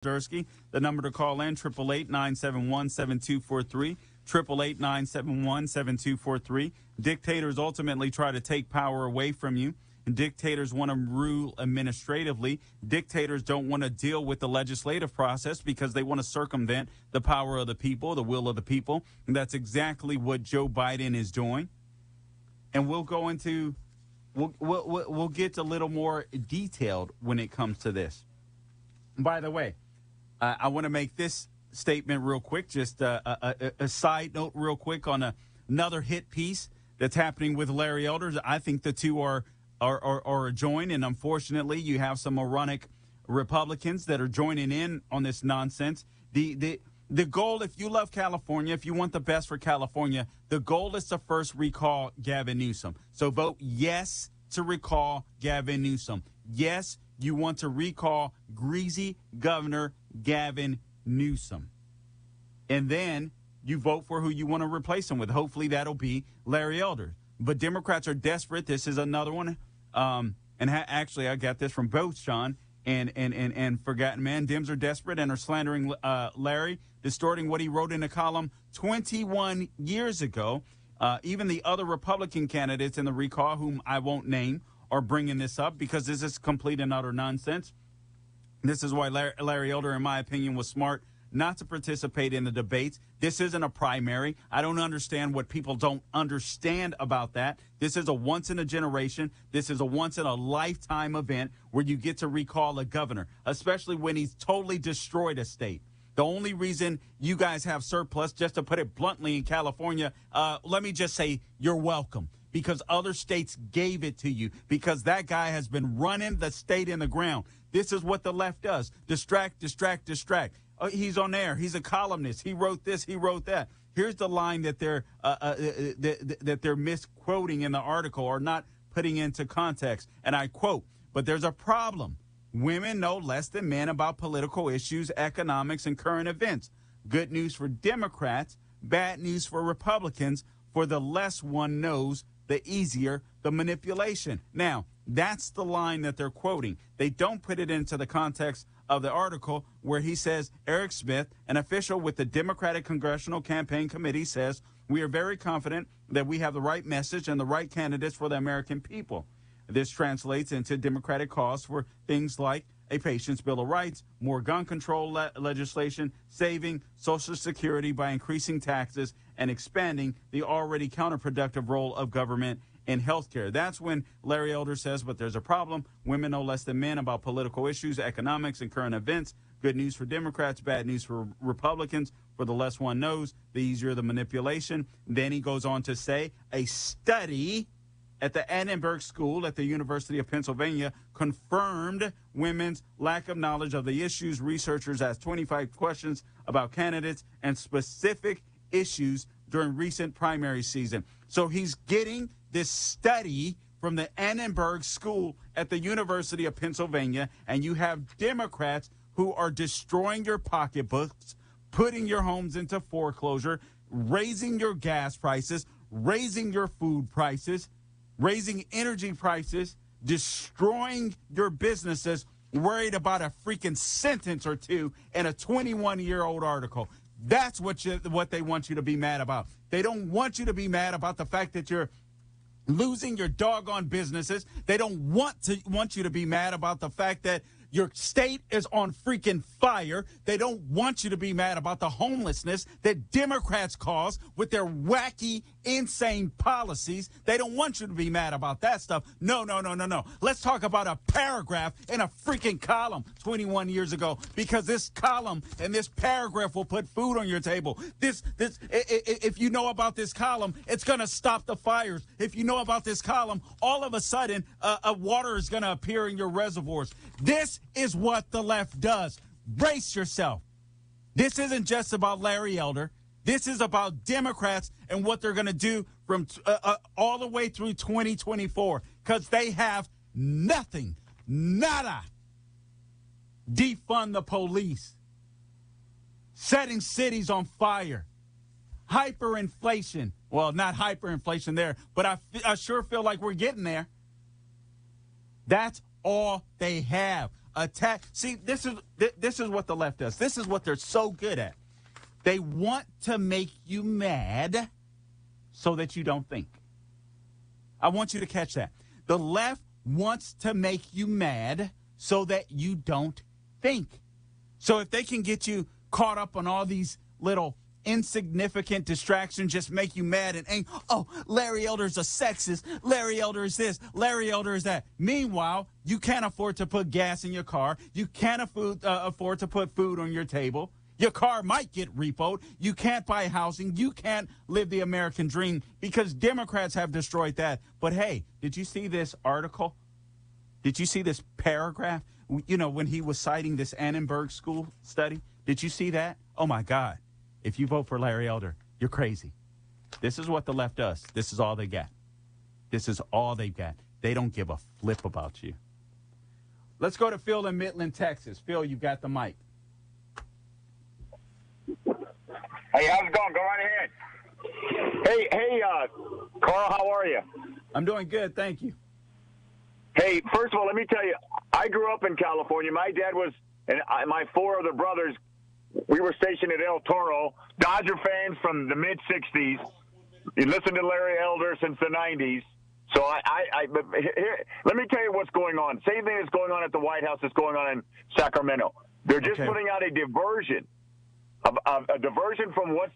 Dursky. The number to call in, 888-971-7243, 888-971-7243. Dictators ultimately try to take power away from you. Dictators want to rule administratively. Dictators don't want to deal with the legislative process because they want to circumvent the power of the people, the will of the people. And that's exactly what Joe Biden is doing. And we'll get a little more detailed when it comes to this. By the way, I want to make this statement real quick, just a side note real quick on another hit piece that's happening with Larry Elder. I think the two are joined, and unfortunately, you have some moronic Republicans that are joining in on this nonsense. The goal, if you love California, if you want the best for California, the goal is to first recall Gavin Newsom. So vote yes to recall Gavin Newsom. Yes, you want to recall Greasy Governor Gavin Newsom. And then you vote for who you want to replace him with. Hopefully that'll be Larry Elder. But Democrats are desperate. This is another one. Actually, I got this from both Sean and Forgotten Man. Dems are desperate and are slandering Larry, distorting what he wrote in a column 21 years ago. Even the other Republican candidates in the recall, whom I won't name, are bringing this up because this is complete and utter nonsense. This is why Larry Elder, in my opinion, was smart not to participate in the debates. This isn't a primary. I don't understand what people don't understand about that. This is a once-in-a-generation. This is a once-in-a-lifetime event where you get to recall a governor, especially when he's totally destroyed a state. The only reason you guys have surplus, just to put it bluntly, in California, let me just say you're welcome. Because other states gave it to you, because that guy has been running the state in the ground. This is what the left does. Distract, distract, distract. He's on air. He's a columnist. He wrote this. He wrote that. Here's the line that they're misquoting in the article or not putting into context. And I quote, "But there's a problem. Women know less than men about political issues, economics, and current events. Good news for Democrats, bad news for Republicans. For the less one knows, the easier the manipulation." Now, that's the line that they're quoting. They don't put it into the context of the article where he says, Eric Smith, an official with the Democratic Congressional Campaign Committee, says, "We are very confident that we have the right message and the right candidates for the American people. This translates into Democratic cause for things like a Patient's Bill of Rights, more gun control legislation, saving Social Security by increasing taxes, and expanding the already counterproductive role of government in health care." That's when Larry Elder says, "But there's a problem. Women know less than men about political issues, economics, and current events. Good news for Democrats, bad news for Republicans. For the less one knows, the easier the manipulation." Then he goes on to say, a study at the Annenberg School at the University of Pennsylvania confirmed women's lack of knowledge of the issues. Researchers asked 25 questions about candidates and specific issues during recent primary season. So he's getting this study from the Annenberg School at the University of Pennsylvania, and you have Democrats who are destroying your pocketbooks, putting your homes into foreclosure, raising your gas prices, raising your food prices, raising energy prices, destroying your businesses, worried about a freaking sentence or two in a 21-year-old article. That's what they want you to be mad about. They don't want you to be mad about the fact that you're losing your doggone businesses. They don't want you to be mad about the fact that your state is on freaking fire. They don't want you to be mad about the homelessness that Democrats cause with their wacky, insane policies. They don't want you to be mad about that stuff. No. Let's talk about a paragraph in a freaking column 21 years ago, because this column and this paragraph will put food on your table. If you know about this column, it's going to stop the fires. If you know about this column, all of a sudden, water is going to appear in your reservoirs. This is what the left does. Brace yourself. This isn't just about Larry Elder. This is about Democrats and what they're going to do from all the way through 2024, because they have nothing, nada. Defund the police, setting cities on fire, hyperinflation. Well, not hyperinflation there, but I sure feel like we're getting there. That's all they have. attack. See, this is what the left does. This is what they're so good at. They want to make you mad so that you don't think. I want you to catch that. The left wants to make you mad so that you don't think. So if they can get you caught up on all these little insignificant distractions, just make you mad and angry. Oh, Larry Elder's a sexist. Larry Elder is this. Larry Elder is that. Meanwhile, you can't afford to put gas in your car. You can't afford to put food on your table. Your car might get repoed. You can't buy housing. You can't live the American dream because Democrats have destroyed that. But hey, did you see this article? Did you see this paragraph? You know, when he was citing this Annenberg school study, did you see that? Oh, my God. If you vote for Larry Elder, you're crazy. This is what the left does. This is all they got. This is all they've got. They don't give a flip about you. Let's go to Phil in Midland, Texas. Phil, you've got the mic. Hey, how's it going? Go right ahead. Hey, Carl, how are you? I'm doing good, thank you. Hey, first of all, let me tell you, I grew up in California. My dad was, and my four other brothers, we were stationed at El Toro, Dodger fans from the mid-'60s. You listened to Larry Elder since the 90s. So but here, let me tell you what's going on. Same thing that's going on at the White House is going on in Sacramento. They're just putting out a diversion. A diversion from what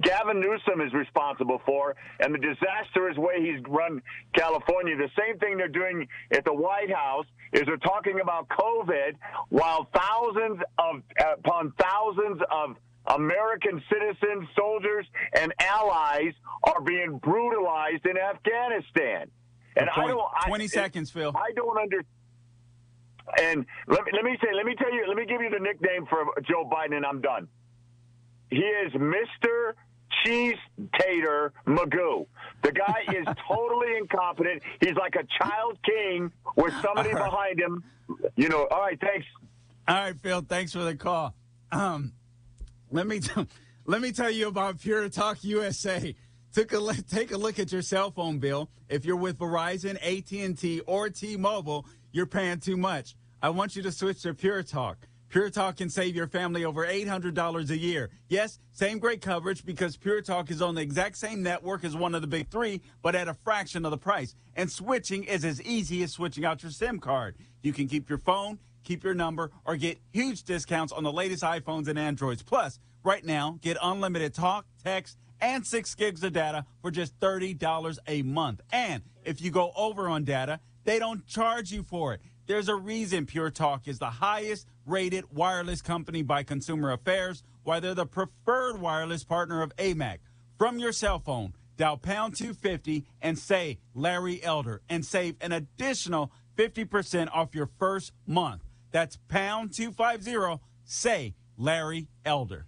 Gavin Newsom is responsible for and the disastrous way he's run California. The same thing they're doing at the White House is they're talking about COVID while thousands upon thousands of American citizens, soldiers, and allies are being brutalized in Afghanistan. And 20 seconds, Phil. I don't understand. And let me give you the nickname for Joe Biden, and I'm done. He is Mr. Cheese Tater Magoo. The guy is totally incompetent. He's like a child king with somebody behind him. You know. All right, thanks. All right, Phil. Thanks for the call. Let me tell you about Pure Talk USA. Take a look at your cell phone bill. If you're with Verizon, AT&T, or T-Mobile, you're paying too much. I want you to switch to Pure Talk. Pure Talk can save your family over $800 a year. Yes, same great coverage because Pure Talk is on the exact same network as one of the big three, but at a fraction of the price. And switching is as easy as switching out your SIM card. You can keep your phone, keep your number, or get huge discounts on the latest iPhones and Androids. Plus, right now, get unlimited talk, text, and 6 gigs of data for just $30 a month. And if you go over on data, they don't charge you for it. There's a reason Pure Talk is the highest rated wireless company by Consumer Affairs, why they're the preferred wireless partner of AMAC. From your cell phone, dial pound 250 and say Larry Elder and save an additional 50% off your first month. That's pound 250, say Larry Elder.